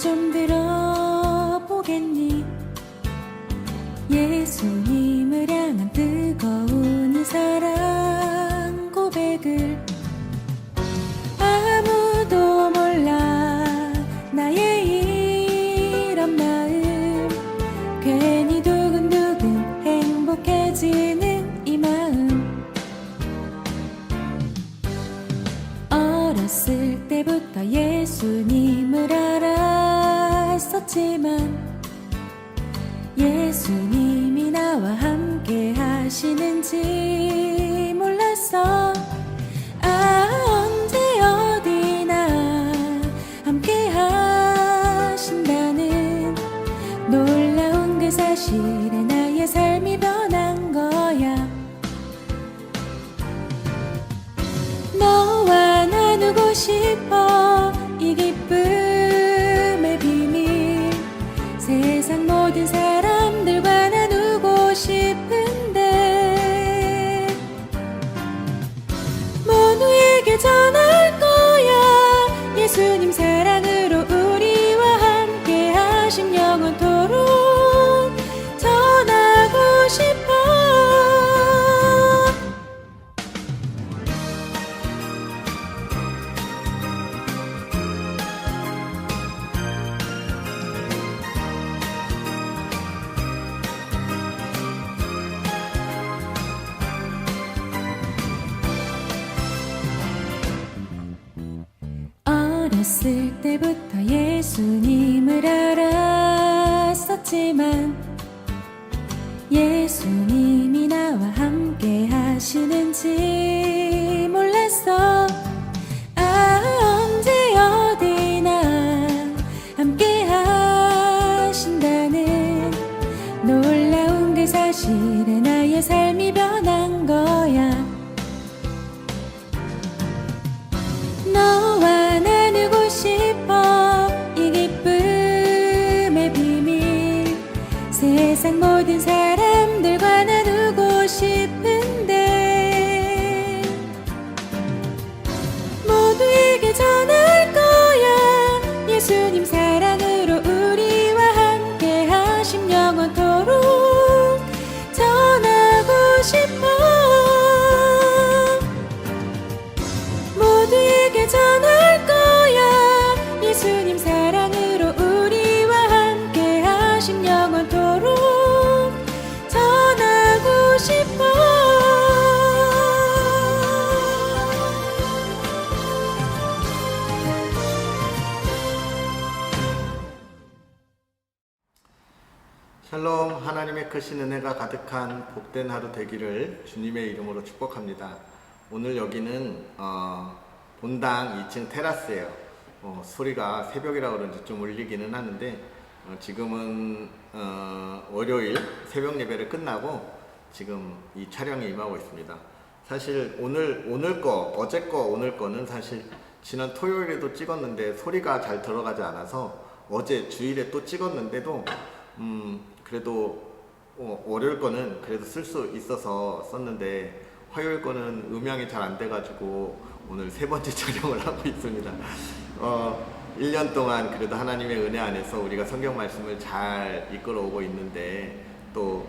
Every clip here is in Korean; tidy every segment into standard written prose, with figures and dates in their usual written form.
좀 들어보겠니? 예수님을 향한 뜨거운 이 사랑 고백을. 아무도 몰라 나의 이런 마음, 괜히 두근두근 행복해지는 이 마음. 어렸을 때부터 예수님을 알았었지만 예수님이 나와 함께 하시는지 몰랐어. 언제 어디나 함께 하신다는 놀라운 그 사실에 나의 삶이 변한 거야. 너와 나누고 싶어 이 기쁨의 비밀. 세상 모든 사람들과 나누고 싶은데 모두에게 전할 거야. 예수님 사랑으로 우리와 함께 하심 영원토록 전하고 싶어. 어렸을 때부터 예수님을 알았었지만 예수님이 나와 함께 하시는지 몰랐어. 언제 어디나 함께 하신다는 놀라운 그 사실에 나의 삶이 변한 거야. 너와 나누고 싶어 이 기쁨의 비밀. 세상 모든 사람들과 나누고 싶은데 모두에게 전할 거야. 예수님 사랑으로 우리와 함께 하심 영원토록 전하고 싶어. 모두에게 전할 거야. 예수님 사랑으로 우리와 함께 하심 영원토록 전하고 싶어. 샬롬. 하나님의 크신 은혜가 가득한 복된 하루 되기를 주님의 이름으로 축복합니다. 오늘 여기는 본당 2층 테라스예요. 소리가 새벽이라 그런지 좀 울리기는 하는데 지금은 월요일 새벽 예배를 끝나고 지금 이 촬영에 임하고 있습니다. 사실 오늘 거, 어제 거, 오늘 거는 사실 지난 토요일에도 찍었는데 소리가 잘 들어가지 않아서 어제 주일에 또 찍었는데도 그래도 월요일 거는 그래도 쓸 수 있어서 썼는데 화요일 거는 음향이 잘 안 돼가지고 오늘 세 번째 촬영을 하고 있습니다. 1년 동안 그래도 하나님의 은혜 안에서 우리가 성경 말씀을 잘 이끌어오고 있는데 또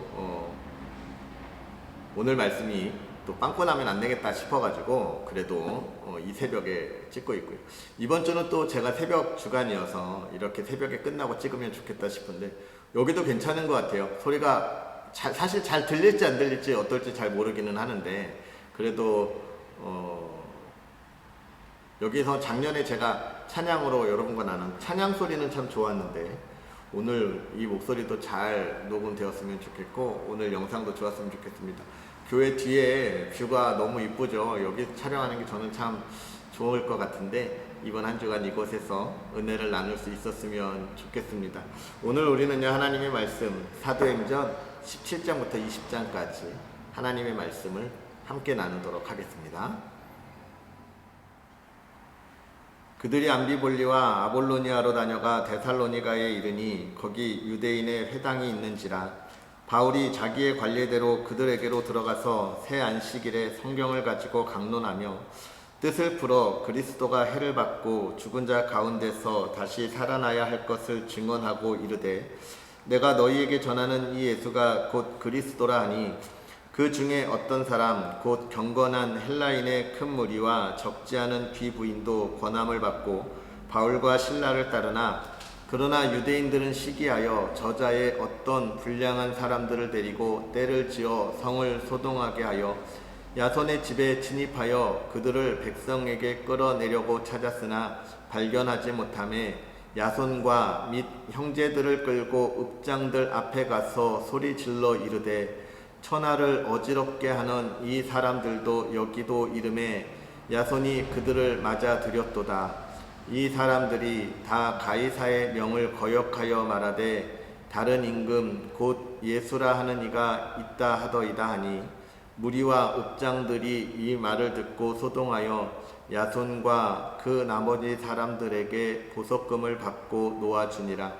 오늘 말씀이 또 빵꾸 나면 안 되겠다 싶어가지고 그래도 이 새벽에 찍고 있고요. 이번 주는 또 제가 새벽 주간이어서 이렇게 새벽에 끝나고 찍으면 좋겠다 싶은데 여기도 괜찮은 것 같아요. 소리가 사실 잘 들릴지 안 들릴지 어떨지 잘 모르기는 하는데 그래도 여기서 작년에 제가 찬양으로 여러분과 나눈 찬양 소리는 참 좋았는데 오늘 이 목소리도 잘 녹음되었으면 좋겠고 오늘 영상도 좋았으면 좋겠습니다. 교회 뒤에 뷰가 너무 이쁘죠. 여기 촬영하는 게 저는 참 좋을 것 같은데 이번 한 주간 이곳에서 은혜를 나눌 수 있었으면 좋겠습니다. 오늘 우리는요 하나님의 말씀 사도행전 17장부터 20장까지 하나님의 말씀을 함께 나누도록 하겠습니다. 그들이 암비볼리와 아볼로니아로 다녀가 데살로니가에 이르니 거기 유대인의 회당이 있는지라 바울이 자기의 관례대로 그들에게로 들어가서 새 안식일에 성경을 가지고 강론하며 뜻을 풀어 그리스도가 해를 받고 죽은 자 가운데서 다시 살아나야 할 것을 증언하고 이르되 내가 너희에게 전하는 이 예수가 곧 그리스도라 하니 그 중에 어떤 사람 곧 경건한 헬라인의 큰 무리와 적지 않은 귀부인도 권함을 받고 바울과 신라를 따르나 그러나 유대인들은 시기하여 저자의 어떤 불량한 사람들을 데리고 때를 지어 성을 소동하게 하여 야손의 집에 진입하여 그들을 백성에게 끌어내려고 찾았으나 발견하지 못하매 야손과 및 형제들을 끌고 읍장들 앞에 가서 소리질러 이르되 천하를 어지럽게 하는 이 사람들도 여기도 이름에 야손이 그들을 맞아 들였도다. 이 사람들이 다 가이사의 명을 거역하여 말하되 다른 임금 곧 예수라 하는 이가 있다 하더이다 하니 무리와 읍장들이 이 말을 듣고 소동하여 야손과 그 나머지 사람들에게 보석금을 받고 놓아주니라.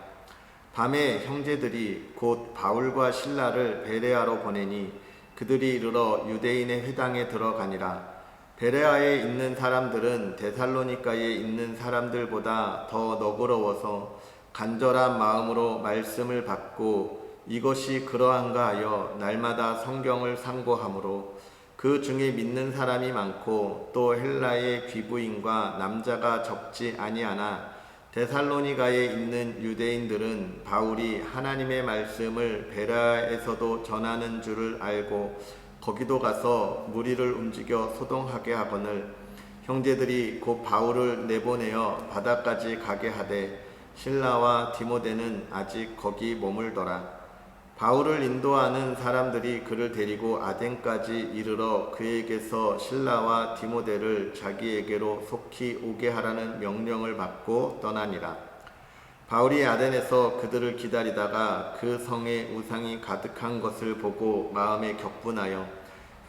밤에 형제들이 곧 바울과 신라를 베레아로 보내니 그들이 이르러 유대인의 회당에 들어가니라. 베레아에 있는 사람들은 데살로니가에 있는 사람들보다 더 너그러워서 간절한 마음으로 말씀을 받고 이것이 그러한가 하여 날마다 성경을 상고하므로 그 중에 믿는 사람이 많고 또 헬라의 귀부인과 남자가 적지 아니하나 데살로니가에 있는 유대인들은 바울이 하나님의 말씀을 베레아에서도 전하는 줄을 알고 거기도 가서 무리를 움직여 소동하게 하거늘 형제들이 곧 바울을 내보내어 바다까지 가게 하되 신라와 디모데는 아직 거기 머물더라. 바울을 인도하는 사람들이 그를 데리고 아덴까지 이르러 그에게서 신라와 디모데를 자기에게로 속히 오게 하라는 명령을 받고 떠나니라. 바울이 아덴에서 그들을 기다리다가 그 성에 우상이 가득한 것을 보고 마음에 격분하여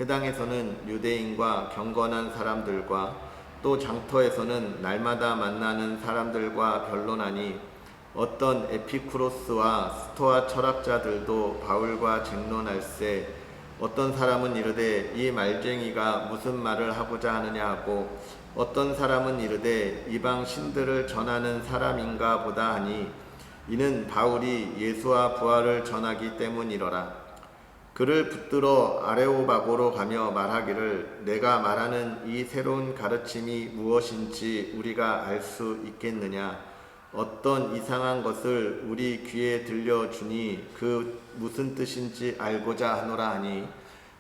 회당에서는 유대인과 경건한 사람들과 또 장터에서는 날마다 만나는 사람들과 변론하니 어떤 에피쿠로스와 스토아 철학자들도 바울과 쟁론할세 어떤 사람은 이르되 이 말쟁이가 무슨 말을 하고자 하느냐 하고 어떤 사람은 이르되 이방 신들을 전하는 사람인가 보다 하니 이는 바울이 예수와 부활을 전하기 때문이로라. 그를 붙들어 아레오바고로 가며 말하기를 내가 말하는 이 새로운 가르침이 무엇인지 우리가 알 수 있겠느냐. 어떤 이상한 것을 우리 귀에 들려주니 그 무슨 뜻인지 알고자 하노라 하니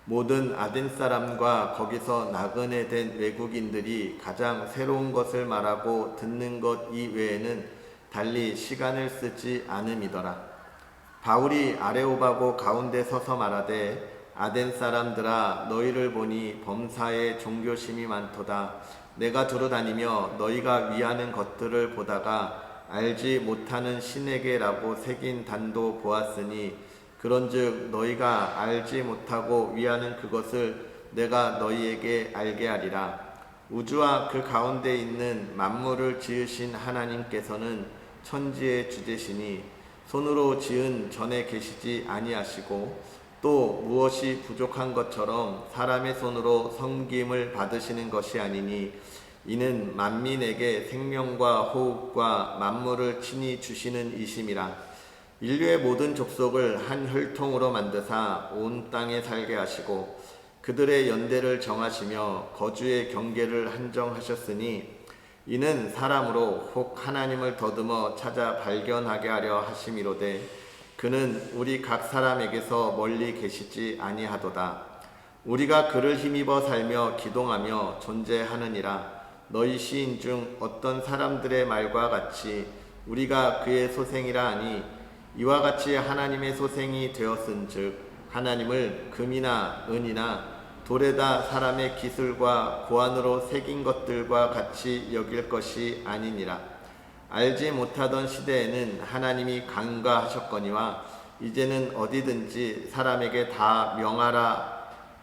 모든 아덴 사람과 거기서 나그네 된 외국인들이 가장 새로운 것을 말하고 듣는 것 이외에는 달리 시간을 쓰지 않음이더라. 바울이 아레오바고 가운데 서서 말하되 아덴 사람들아 너희를 보니 범사에 종교심이 많도다. 내가 두루다니며 너희가 위하는 것들을 보다가 알지 못하는 신에게라고 새긴 단도 보았으니 그런즉 너희가 알지 못하고 위하는 그것을 내가 너희에게 알게 하리라. 우주와 그 가운데 있는 만물을 지으신 하나님께서는 천지의 주제시니 손으로 지은 전에 계시지 아니하시고 또 무엇이 부족한 것처럼 사람의 손으로 섬김을 받으시는 것이 아니니 이는 만민에게 생명과 호흡과 만물을 친히 주시는 이심이라. 인류의 모든 족속을 한 혈통으로 만드사 온 땅에 살게 하시고 그들의 연대를 정하시며 거주의 경계를 한정하셨으니 이는 사람으로 혹 하나님을 더듬어 찾아 발견하게 하려 하심이로되 그는 우리 각 사람에게서 멀리 계시지 아니하도다. 우리가 그를 힘입어 살며 기동하며 존재하느니라. 너희 시인 중 어떤 사람들의 말과 같이 우리가 그의 소생이라 하니 이와 같이 하나님의 소생이 되었은즉 하나님을 금이나 은이나 돌에다 사람의 기술과 고안으로 새긴 것들과 같이 여길 것이 아니니라. 알지 못하던 시대에는 하나님이 간과하셨거니와 이제는 어디든지 사람에게 다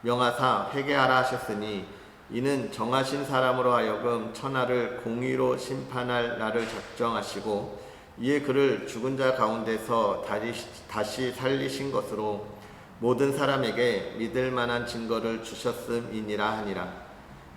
명하사 회개하라 하셨으니 이는 정하신 사람으로 하여금 천하를 공의로 심판할 날을 작정하시고 이에 그를 죽은 자 가운데서 다시 살리신 것으로 모든 사람에게 믿을 만한 증거를 주셨음이니라 하니라.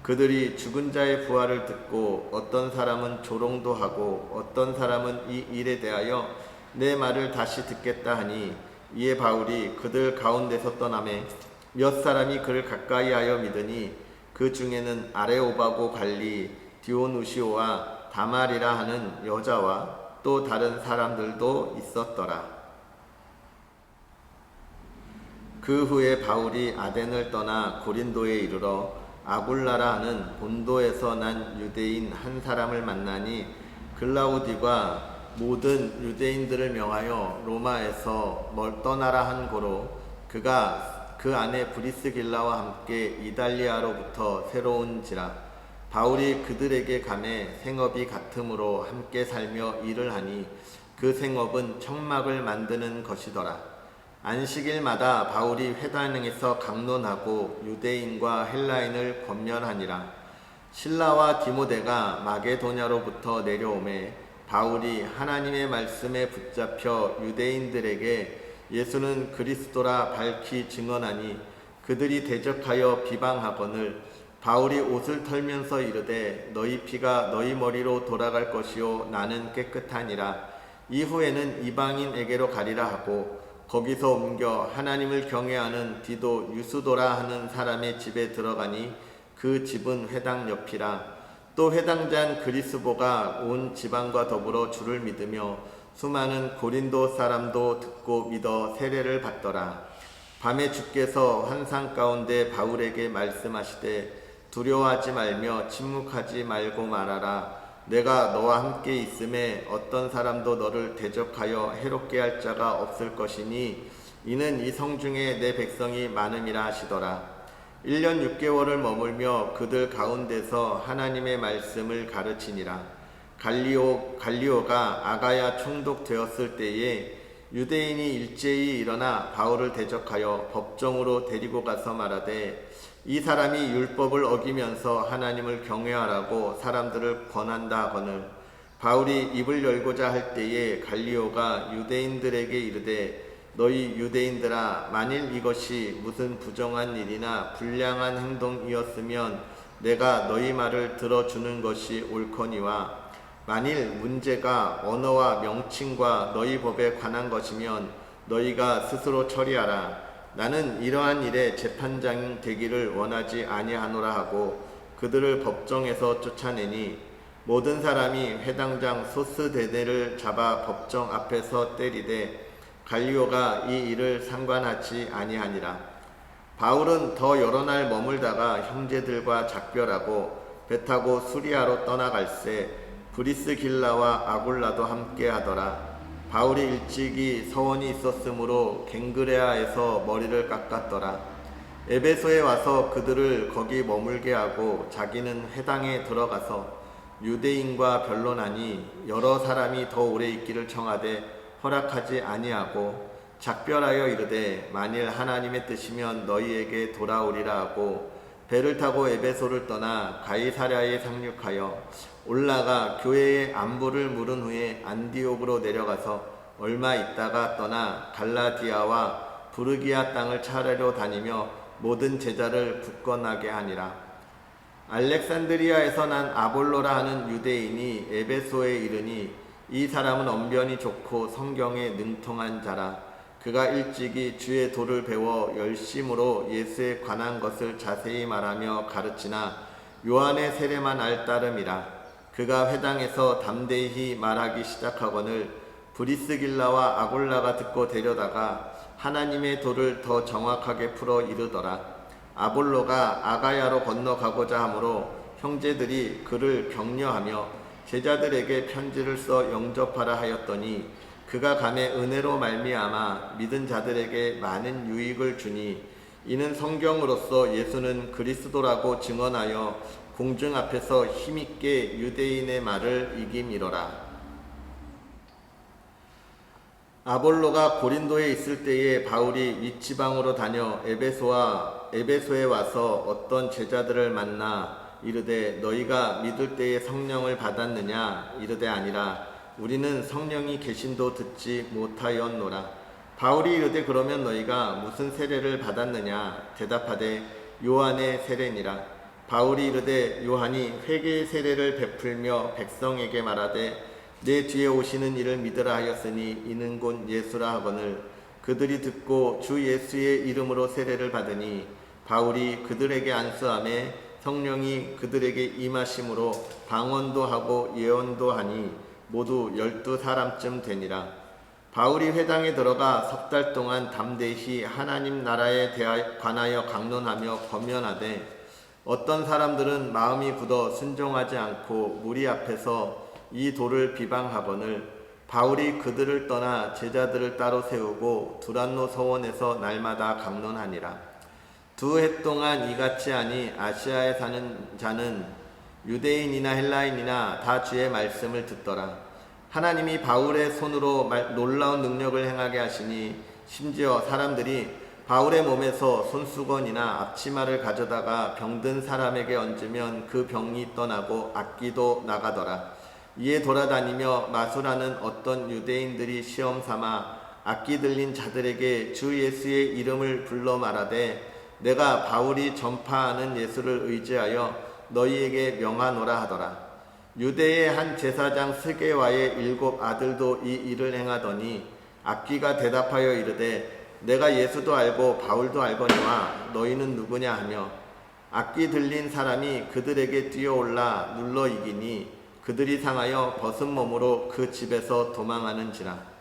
그들이 죽은 자의 부활을 듣고 어떤 사람은 조롱도 하고 어떤 사람은 이 일에 대하여 내 말을 다시 듣겠다 하니, 이에 바울이 그들 가운데서 떠나매 몇 사람이 그를 가까이하여 믿으니 그 중에는 아레오바고 관리 디오누시오와 다말이라 하는 여자와 또 다른 사람들도 있었더라. 그 후에 바울이 아덴을 떠나 고린도에 이르러 아굴라라 하는 본도에서 난 유대인 한 사람을 만나니, 글라우디가 모든 유대인들을 명하여 로마에서 떠나라 한 고로 그가 그 안에 브리스길라와 함께 이달리아로부터 새로운지라. 바울이 그들에게 감해 생업이 같으므로 함께 살며 일을 하니 그 생업은 청막을 만드는 것이더라. 안식일마다 바울이 회당에서 강론하고 유대인과 헬라인을 권면하니라. 실라와 디모데가 마게도냐로부터 내려오매 바울이 하나님의 말씀에 붙잡혀 유대인들에게 예수는 그리스도라 밝히 증언하니, 그들이 대적하여 비방하거늘 바울이 옷을 털면서 이르되 너희 피가 너희 머리로 돌아갈 것이요 나는 깨끗하니라. 이후에는 이방인에게로 가리라 하고 거기서 옮겨 하나님을 경외하는 디도 유스도라 하는 사람의 집에 들어가니 그 집은 회당 옆이라. 또 회당장 그리스보가 온 지방과 더불어 주를 믿으며 수많은 고린도 사람도 듣고 믿어 세례를 받더라. 밤에 주께서 환상 가운데 바울에게 말씀하시되 두려워하지 말며 침묵하지 말고 말하라. 내가 너와 함께 있음에 어떤 사람도 너를 대적하여 해롭게 할 자가 없을 것이니 이는 이 성중에 내 백성이 많음이라 하시더라. 1년 6개월을 머물며 그들 가운데서 하나님의 말씀을 가르치니라. 갈리오가 아가야 총독되었을 때에 유대인이 일제히 일어나 바울을 대적하여 법정으로 데리고 가서 말하되, 이 사람이 율법을 어기면서 하나님을 경외하라고 사람들을 권한다 하거늘, 바울이 입을 열고자 할 때에 갈리오가 유대인들에게 이르되, 너희 유대인들아, 만일 이것이 무슨 부정한 일이나 불량한 행동이었으면 내가 너희 말을 들어주는 것이 옳거니와, 만일 문제가 언어와 명칭과 너희 법에 관한 것이면 너희가 스스로 처리하라. 나는 이러한 일에 재판장 되기를 원하지 아니하노라 하고 그들을 법정에서 쫓아내니, 모든 사람이 회당장 소스데네를 잡아 법정 앞에서 때리되 갈리오가 이 일을 상관하지 아니하니라. 바울은 더 여러 날 머물다가 형제들과 작별하고 배 타고 수리아로 떠나갈새 브리스길라와 아굴라도 함께 하더라. 바울이 일찍이 서원이 있었으므로 갱그레아에서 머리를 깎았더라. 에베소에 와서 그들을 거기 머물게 하고 자기는 회당에 들어가서 유대인과 변론하니 여러 사람이 더 오래 있기를 청하되 허락하지 아니하고 작별하여 이르되, 만일 하나님의 뜻이면 너희에게 돌아오리라 하고 배를 타고 에베소를 떠나 가이사랴에 상륙하여 올라가 교회의 안부를 물은 후에 안디옥으로 내려가서 얼마 있다가 떠나 갈라디아와 부르기아 땅을 차례로 다니며 모든 제자를 굳건하게 하니라. 알렉산드리아에서 난 아볼로라 하는 유대인이 에베소에 이르니 이 사람은 언변이 좋고 성경에 능통한 자라. 그가 일찍이 주의 도를 배워 열심으로 예수에 관한 것을 자세히 말하며 가르치나 요한의 세례만 알 따름이라. 그가 회당에서 담대히 말하기 시작하거늘 브리스길라와 아골라가 듣고 데려다가 하나님의 도를 더 정확하게 풀어 이르더라. 아볼로가 아가야로 건너가고자 하므로 형제들이 그를 격려하며 제자들에게 편지를 써 영접하라 하였더니, 그가 감에 은혜로 말미암아 믿은 자들에게 많은 유익을 주니, 이는 성경으로서 예수는 그리스도라고 증언하여 공중 앞에서 힘있게 유대인의 말을 이김이로라. 아볼로가 고린도에 있을 때에 바울이 윗지방으로 다녀 에베소에 와서 어떤 제자들을 만나 이르되, 너희가 믿을 때에 성령을 받았느냐? 이르되 아니라 우리는 성령이 계신도 듣지 못하였노라. 바울이 이르되, 그러면 너희가 무슨 세례를 받았느냐? 대답하되 요한의 세례니라. 바울이 이르되 요한이 회개의 세례를 베풀며 백성에게 말하되 내 뒤에 오시는 이를 믿으라 하였으니 이는 곧 예수라 하거늘 그들이 듣고 주 예수의 이름으로 세례를 받으니 바울이 그들에게 안수하매 성령이 그들에게 임하심으로 방언도 하고 예언도 하니 모두 12사람쯤 되니라. 바울이 회당에 들어가 석 달 동안 담대히 하나님 나라에 관하여 강론하며 권면하되 어떤 사람들은 마음이 굳어 순종하지 않고 무리 앞에서 이 돌을 비방하거늘 바울이 그들을 떠나 제자들을 따로 세우고 두란노 서원에서 날마다 강론하니라. 2해 동안 이같이 하니 아시아에 사는 자는 유대인이나 헬라인이나 다 주의 말씀을 듣더라. 하나님이 바울의 손으로 놀라운 능력을 행하게 하시니 심지어 사람들이 바울의 몸에서 손수건이나 앞치마를 가져다가 병든 사람에게 얹으면 그 병이 떠나고 악기도 나가더라. 이에 돌아다니며 마술하는 어떤 유대인들이 시험 삼아 악기 들린 자들에게 주 예수의 이름을 불러 말하되 내가 바울이 전파하는 예수를 의지하여 너희에게 명하노라 하더라. 유대의 한 제사장 스게와의 7 아들도 이 일을 행하더니 악기가 대답하여 이르되 내가 예수도 알고 바울도 알거니와 너희는 누구냐 하며 악기 들린 사람이 그들에게 뛰어올라 눌러 이기니 그들이 상하여 벗은 몸으로 그 집에서 도망하는지라.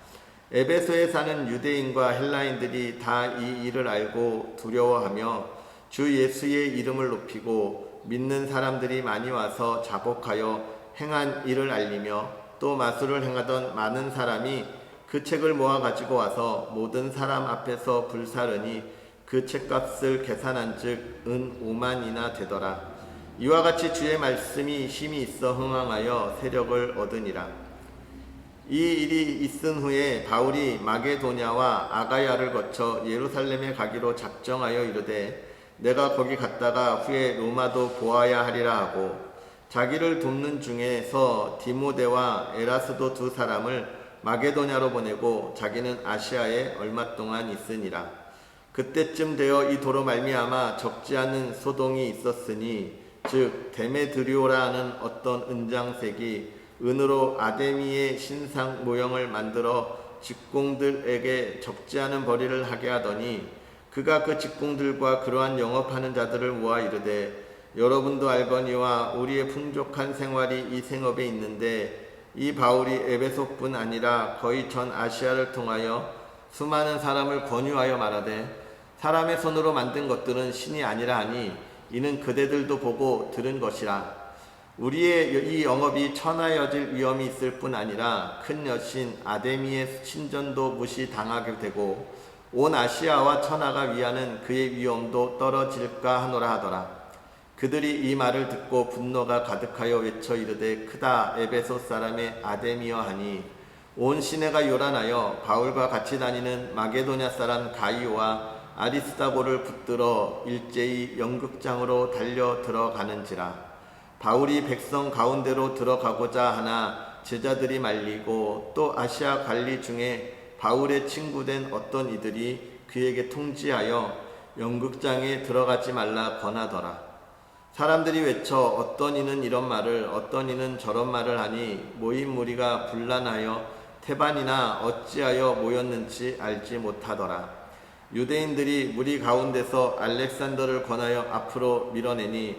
에베소에 사는 유대인과 헬라인들이 다 이 일을 알고 두려워하며 주 예수의 이름을 높이고 믿는 사람들이 많이 와서 자복하여 행한 일을 알리며 또 마술을 행하던 많은 사람이 그 책을 모아 가지고 와서 모든 사람 앞에서 불사르니 그 책값을 계산한 즉 은 5만이나 되더라. 이와 같이 주의 말씀이 힘이 있어 흥왕하여 세력을 얻으니라. 이 일이 있은 후에 바울이 마게도냐와 아가야를 거쳐 예루살렘에 가기로 작정하여 이르되 내가 거기 갔다가 후에 로마도 보아야 하리라 하고 자기를 돕는 중에서 디모데와 에라스도 2 사람을 마게도냐로 보내고 자기는 아시아에 얼마 동안 있으니라. 그때쯤 되어 이 도로 말미암아 적지 않은 소동이 있었으니 즉 데메드리오라 하는 어떤 은장색이 은으로 아데미의 신상 모형을 만들어 직공들에게 적지 않은 벌이를 하게 하더니 그가 그 직공들과 그러한 영업하는 자들을 모아 이르되 여러분도 알거니와 우리의 풍족한 생활이 이 생업에 있는데 이 바울이 에베소뿐 아니라 거의 전 아시아를 통하여 수많은 사람을 권유하여 말하되 사람의 손으로 만든 것들은 신이 아니라 하니 이는 그대들도 보고 들은 것이라. 우리의 이 영업이 천하여질 위험이 있을 뿐 아니라 큰 여신 아데미의 신전도 무시당하게 되고 온 아시아와 천하가 위하는 그의 위엄도 떨어질까 하노라 하더라. 그들이 이 말을 듣고 분노가 가득하여 외쳐 이르되 크다 에베소 사람의 아데미여 하니 온 시내가 요란하여 바울과 같이 다니는 마게도냐 사람 가이오와 아리스다고를 붙들어 일제히 연극장으로 달려 들어가는지라. 바울이 백성 가운데로 들어가고자 하나 제자들이 말리고 또 아시아 관리 중에 바울의 친구된 어떤 이들이 그에게 통지하여 연극장에 들어가지 말라 권하더라. 사람들이 외쳐 어떤 이는 이런 말을 어떤 이는 저런 말을 하니 모인 무리가 분란하여 태반이나 어찌하여 모였는지 알지 못하더라. 유대인들이 무리 가운데서 알렉산더를 권하여 앞으로 밀어내니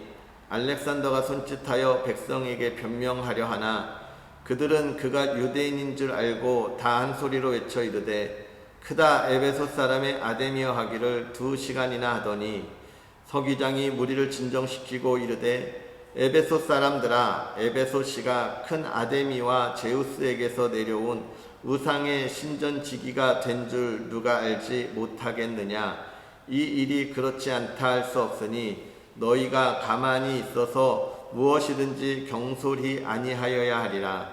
알렉산더가 손짓하여 백성에게 변명하려 하나 그들은 그가 유대인인 줄 알고 다 한 소리로 외쳐 이르되 크다 에베소 사람의 아데미어 하기를 2시간이나 하더니 서기장이 무리를 진정시키고 이르되 에베소 사람들아 에베소시가 큰 아데미와 제우스에게서 내려온 우상의 신전지기가 된 줄 누가 알지 못하겠느냐. 이 일이 그렇지 않다 할 수 없으니 너희가 가만히 있어서 무엇이든지 경솔히 아니하여야 하리라.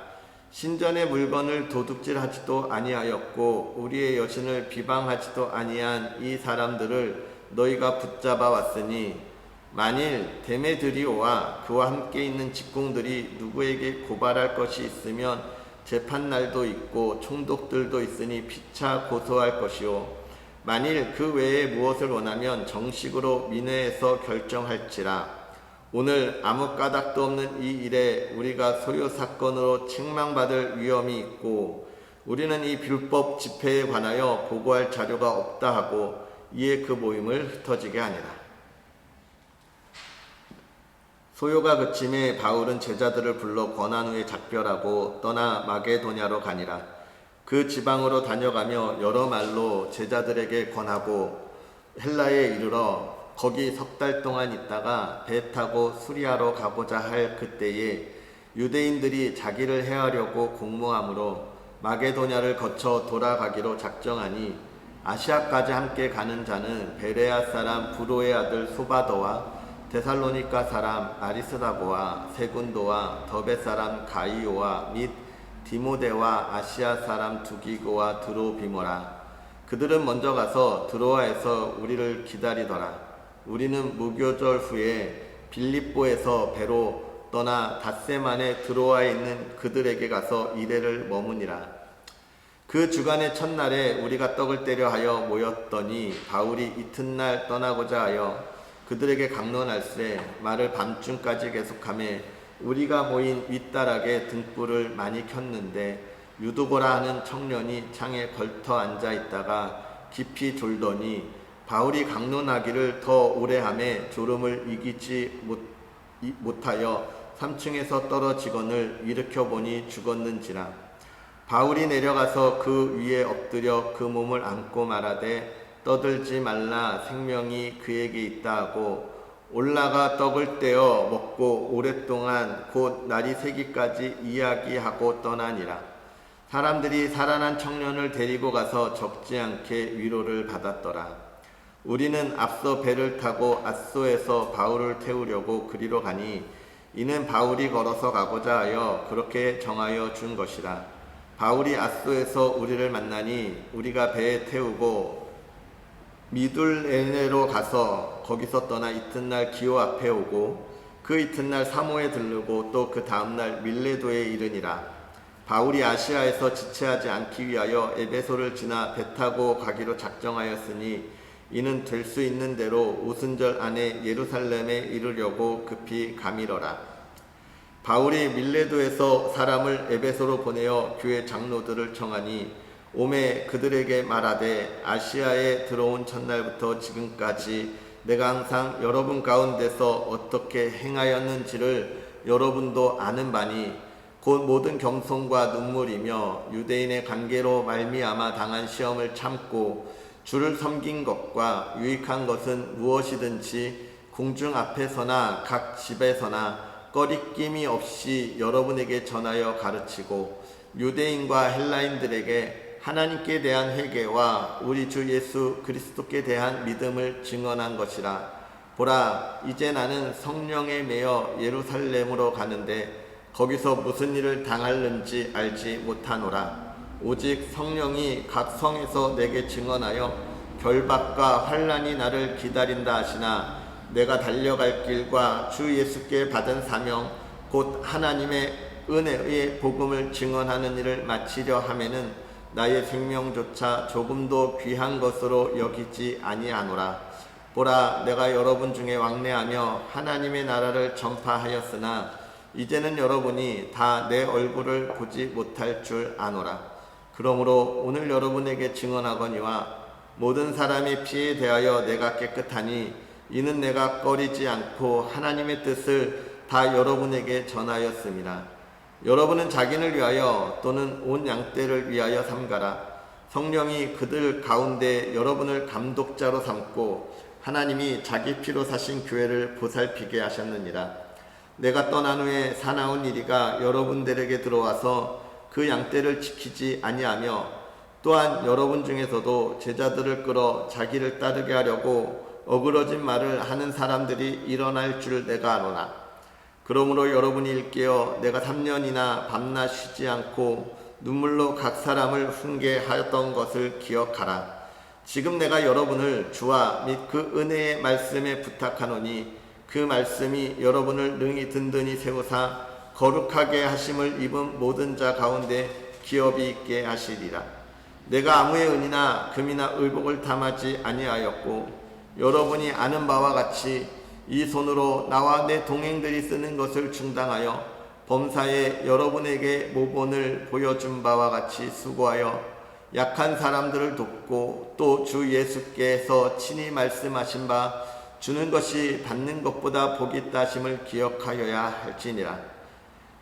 신전의 물건을 도둑질하지도 아니하였고 우리의 여신을 비방하지도 아니한 이 사람들을 너희가 붙잡아 왔으니 만일 데메드리오와 그와 함께 있는 직공들이 누구에게 고발할 것이 있으면 재판날도 있고 총독들도 있으니 피차 고소할 것이요 만일 그 외에 무엇을 원하면 정식으로 민회에서 결정할지라. 오늘 아무 까닭도 없는 이 일에 우리가 소유 사건으로 책망받을 위험이 있고 우리는 이 불법 집회에 관하여 보고할 자료가 없다 하고 이에 그 모임을 흩어지게 하니라. 소요가 그침에 바울은 제자들을 불러 권한 후에 작별하고 떠나 마게도냐로 가니라. 그 지방으로 다녀가며 여러 말로 제자들에게 권하고 헬라에 이르러 거기 석 달 동안 있다가 배 타고 수리아로 가고자 할 그때에 유대인들이 자기를 해하려고 공모함으로 마게도냐를 거쳐 돌아가기로 작정하니 아시아까지 함께 가는 자는 베레아 사람 부로의 아들 소바더와 데살로니가 사람 아리스다고와 세군도와 더베 사람 가이오와 및 디모데와 아시아 사람 두기고와 드로비모라. 그들은 먼저 가서 드로아에서 우리를 기다리더라. 우리는 무교절 후에 빌립보에서 배로 떠나 닷새만에 드로아에 있는 그들에게 가서 이레를 머무니라. 그 주간의 첫날에 우리가 떡을 떼려 하여 모였더니 바울이 이튿날 떠나고자 하여 그들에게 강론할세 말을 밤중까지 계속하며 우리가 모인 윗다락에 등불을 많이 켰는데 유두고라 하는 청년이 창에 걸터 앉아 있다가 깊이 졸더니 바울이 강론하기를 더 오래 하매 졸음을 이기지 못하여 3층에서 떨어지거늘 일으켜 보니 죽었는지라. 바울이 내려가서 그 위에 엎드려 그 몸을 안고 말하되 떠들지 말라 생명이 그에게 있다 하고 올라가 떡을 떼어 먹고 오랫동안 곧 날이 새기까지 이야기하고 떠나니라. 사람들이 살아난 청년을 데리고 가서 적지 않게 위로를 받았더라. 우리는 앞서 배를 타고 앗소에서 바울을 태우려고 그리로 가니 이는 바울이 걸어서 가고자 하여 그렇게 정하여 준 것이라. 바울이 앗소에서 우리를 만나니 우리가 배에 태우고 미둘레네로 가서 거기서 떠나 이튿날 기오 앞에 오고 그 이튿날 사모에 들르고 또 그 다음날 밀레도에 이르니라. 바울이 아시아에서 지체하지 않기 위하여 에베소를 지나 배 타고 가기로 작정하였으니 이는 될 수 있는 대로 오순절 안에 예루살렘에 이르려고 급히 가미러라. 바울이 밀레도에서 사람을 에베소로 보내어 교회 장로들을 청하니 오매 그들에게 말하되 아시아에 들어온 첫날부터 지금까지 내가 항상 여러분 가운데서 어떻게 행하였는지를 여러분도 아는 바니 곧 모든 겸손과 눈물이며 유대인의 관계로 말미암아 당한 시험을 참고 주를 섬긴 것과 유익한 것은 무엇이든지 궁중 앞에서나 각 집에서나 꺼리낌이 없이 여러분에게 전하여 가르치고 유대인과 헬라인들에게 하나님께 대한 회개와 우리 주 예수 그리스도께 대한 믿음을 증언한 것이라. 보라, 이제 나는 성령에 매여 예루살렘으로 가는데 거기서 무슨 일을 당할는지 알지 못하노라. 오직 성령이 각 성에서 내게 증언하여 결박과 환난이 나를 기다린다 하시나 내가 달려갈 길과 주 예수께 받은 사명 곧 하나님의 은혜의 복음을 증언하는 일을 마치려 하면은 나의 생명조차 조금도 귀한 것으로 여기지 아니하노라. 보라, 내가 여러분 중에 왕래하며 하나님의 나라를 전파하였으나 이제는 여러분이 다 내 얼굴을 보지 못할 줄 아노라. 그러므로 오늘 여러분에게 증언하거니와 모든 사람의 피에 대하여 내가 깨끗하니 이는 내가 꺼리지 않고 하나님의 뜻을 다 여러분에게 전하였습니다. 여러분은 자기를 위하여 또는 온 양떼를 위하여 삼가라. 성령이 그들 가운데 여러분을 감독자로 삼고 하나님이 자기 피로 사신 교회를 보살피게 하셨느니라. 내가 떠난 후에 사나운 이리가 여러분들에게 들어와서 그 양떼를 지키지 아니하며 또한 여러분 중에서도 제자들을 끌어 자기를 따르게 하려고 어그러진 말을 하는 사람들이 일어날 줄 내가 아노라. 그러므로 여러분이 일깨어 내가 3년이나 밤낮 쉬지 않고 눈물로 각 사람을 훈계하였던 것을 기억하라. 지금 내가 여러분을 주와 및 그 은혜의 말씀에 부탁하노니 그 말씀이 여러분을 능히 든든히 세우사 거룩하게 하심을 입은 모든 자 가운데 기업이 있게 하시리라. 내가 아무의 은이나 금이나 의복을 탐하지 아니하였고 여러분이 아는 바와 같이 이 손으로 나와 내 동행들이 쓰는 것을 충당하여 범사에 여러분에게 모본을 보여준 바와 같이 수고하여 약한 사람들을 돕고 또 주 예수께서 친히 말씀하신 바 주는 것이 받는 것보다 복이 있다 하심을 기억하여야 할지니라.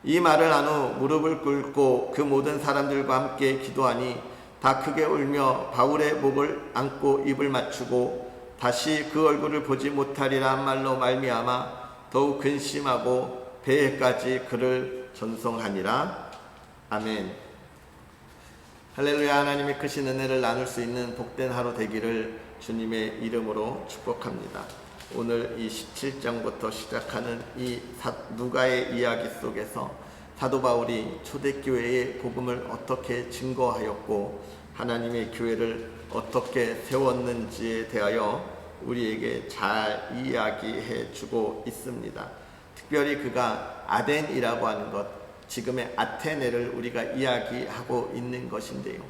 이 말을 한 후 무릎을 꿇고 그 모든 사람들과 함께 기도하니 다 크게 울며 바울의 목을 안고 입을 맞추고 다시 그 얼굴을 보지 못하리라 한 말로 말미암아 더욱 근심하고 배에까지 그를 전송하니라. 아멘. 할렐루야. 하나님의 크신 은혜를 나눌 수 있는 복된 하루 되기를 주님의 이름으로 축복합니다. 오늘 이 17장부터 시작하는 이 누가의 이야기 속에서 사도 바울이 초대교회의 복음을 어떻게 증거하였고 하나님의 교회를 어떻게 세웠는지에 대하여 우리에게 잘 이야기해 주고 있습니다. 특별히 그가 아덴이라고 하는 것, 지금의 아테네를 우리가 이야기하고 있는 것인데요.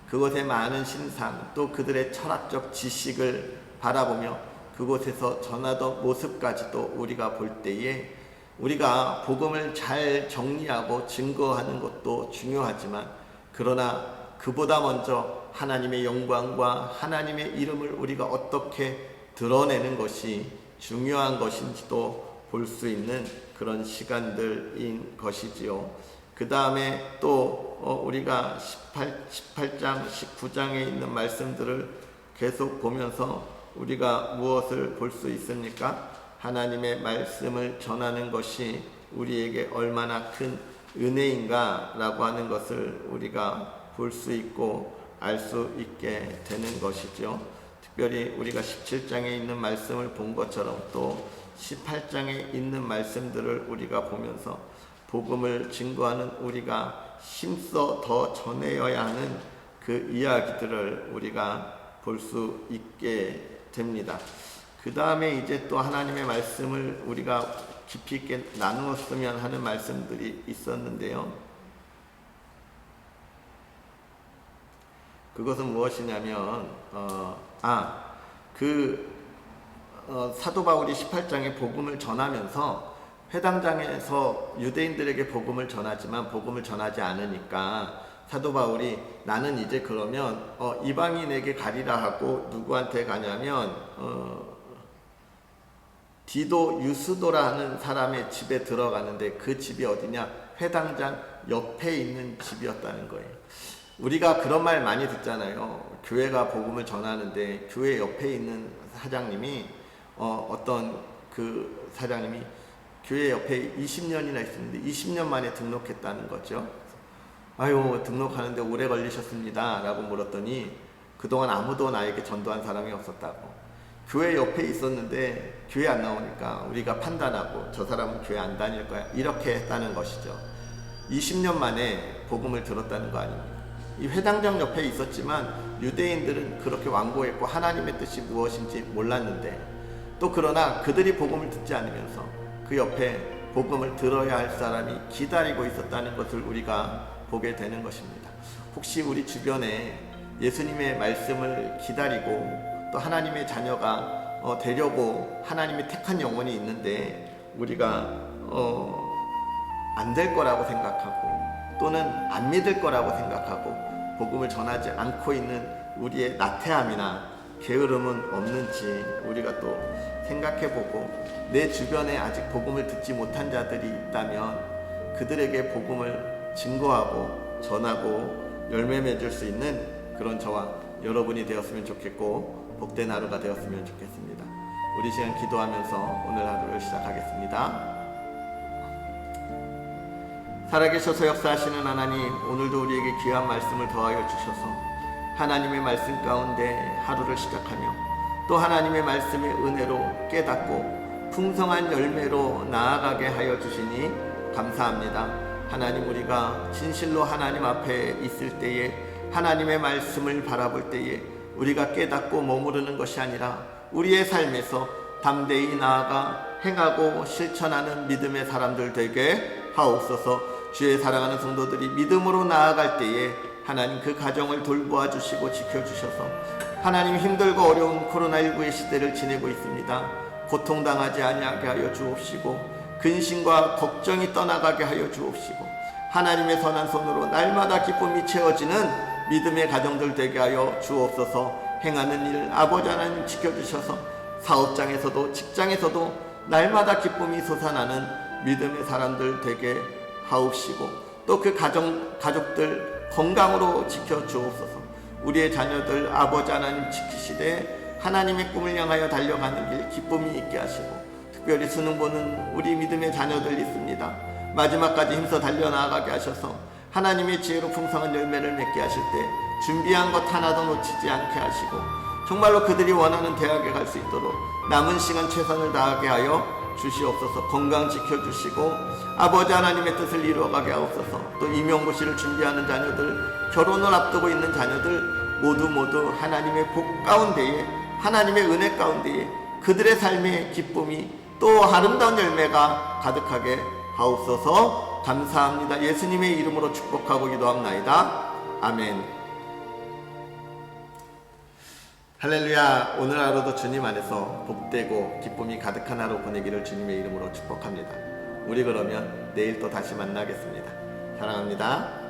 그곳의 많은 신상 또 그들의 철학적 지식을 바라보며 그곳에서 전하던 모습까지도 우리가 볼 때에 우리가 복음을 잘 정리하고 증거하는 것도 중요하지만 그러나 그보다 먼저 하나님의 영광과 하나님의 이름을 우리가 어떻게 드러내는 것이 중요한 것인지도 볼 수 있는 그런 시간들인 것이지요. 그 다음에 또 우리가 18장, 19장에 있는 말씀들을 계속 보면서 우리가 무엇을 볼 수 있습니까? 하나님의 말씀을 전하는 것이 우리에게 얼마나 큰 은혜인가 라고 하는 것을 우리가 볼 수 있고 알 수 있게 되는 것이죠. 특별히 우리가 17장에 있는 말씀을 본 것처럼 또 18장에 있는 말씀들을 우리가 보면서 복음을 증거하는 우리가 힘써 더 전해야 하는 그 이야기들을 우리가 볼 수 있게 됩니다. 그 다음에 이제 또 하나님의 말씀을 우리가 깊이 있게 나누었으면 하는 말씀들이 있었는데요. 그것은 무엇이냐면 사도 바울이 18장에 복음을 전하면서 회당장에서 유대인들에게 복음을 전하지만 복음을 전하지 않으니까 사도 바울이 나는 이제 그러면 이방인에게 가리라 하고 누구한테 가냐면 디도 유스도라 하는 사람의 집에 들어가는데 그 집이 어디냐? 회당장 옆에 있는 집이었다는 거예요. 우리가 그런 말 많이 듣잖아요. 교회가 복음을 전하는데 교회 옆에 있는 사장님이 어떤 그 사장님이 교회 옆에 20년이나 있었는데 20년 만에 등록했다는 거죠. 아유, 등록하는데 오래 걸리셨습니다 라고 물었더니 그동안 아무도 나에게 전도한 사람이 없었다고. 교회 옆에 있었는데 교회 안 나오니까 우리가 판단하고 저 사람은 교회 안 다닐 거야 이렇게 했다는 것이죠. 20년 만에 복음을 들었다는 거 아닙니까? 이 회당장 옆에 있었지만 유대인들은 그렇게 완고했고 하나님의 뜻이 무엇인지 몰랐는데 또 그러나 그들이 복음을 듣지 않으면서 그 옆에 복음을 들어야 할 사람이 기다리고 있었다는 것을 우리가 보게 되는 것입니다. 혹시 우리 주변에 예수님의 말씀을 기다리고 또 하나님의 자녀가 되려고 하나님이 택한 영혼이 있는데 우리가 안 될 거라고 생각하고 또는 안 믿을 거라고 생각하고 복음을 전하지 않고 있는 우리의 나태함이나 게으름은 없는지 우리가 또 생각해보고 내 주변에 아직 복음을 듣지 못한 자들이 있다면 그들에게 복음을 증거하고 전하고 열매 맺을 수 있는 그런 저와 여러분이 되었으면 좋겠고 복된 하루가 되었으면 좋겠습니다. 우리 시간 기도하면서 오늘 하루를 시작하겠습니다. 살아계셔서 역사하시는 하나님, 오늘도 우리에게 귀한 말씀을 더하여 주셔서 하나님의 말씀 가운데 하루를 시작하며 또 하나님의 말씀의 은혜로 깨닫고 풍성한 열매로 나아가게 하여 주시니 감사합니다. 하나님, 우리가 진실로 하나님 앞에 있을 때에 하나님의 말씀을 바라볼 때에 우리가 깨닫고 머무르는 것이 아니라 우리의 삶에서 담대히 나아가 행하고 실천하는 믿음의 사람들 되게 하옵소서. 주의 사랑하는 성도들이 믿음으로 나아갈 때에 하나님 그 가정을 돌보아 주시고 지켜주셔서 하나님 힘들고 어려운 코로나19의 시대를 지내고 있습니다. 고통당하지 아니하게 하여 주옵시고 근심과 걱정이 떠나가게 하여 주옵시고 하나님의 선한 손으로 날마다 기쁨이 채워지는 믿음의 가정들 되게 하여 주옵소서. 행하는 일 아버지 하나님 지켜주셔서 사업장에서도 직장에서도 날마다 기쁨이 솟아나는 믿음의 사람들 되게 하옵시고 또 그 가족들 건강으로 지켜주옵소서. 우리의 자녀들 아버지 하나님 지키시되 하나님의 꿈을 향하여 달려가는 길 기쁨이 있게 하시고 특별히 수능 보는 우리 믿음의 자녀들 있습니다. 마지막까지 힘써 달려나가게 하셔서 하나님의 지혜로 풍성한 열매를 맺게 하실 때 준비한 것 하나도 놓치지 않게 하시고 정말로 그들이 원하는 대학에 갈 수 있도록 남은 시간 최선을 다하게 하여 주시옵소서. 건강 지켜주시고 아버지 하나님의 뜻을 이루어가게 하옵소서. 또 임용고시를 준비하는 자녀들, 결혼을 앞두고 있는 자녀들 모두 하나님의 복 가운데에 하나님의 은혜 가운데에 그들의 삶의 기쁨이 또 아름다운 열매가 가득하게 하옵소서. 감사합니다. 예수님의 이름으로 축복하고 기도합나이다. 아멘. 할렐루야. 오늘 하루도 주님 안에서 복되고 기쁨이 가득한 하루 보내기를 주님의 이름으로 축복합니다. 우리 그러면 내일 또 다시 만나겠습니다. 사랑합니다.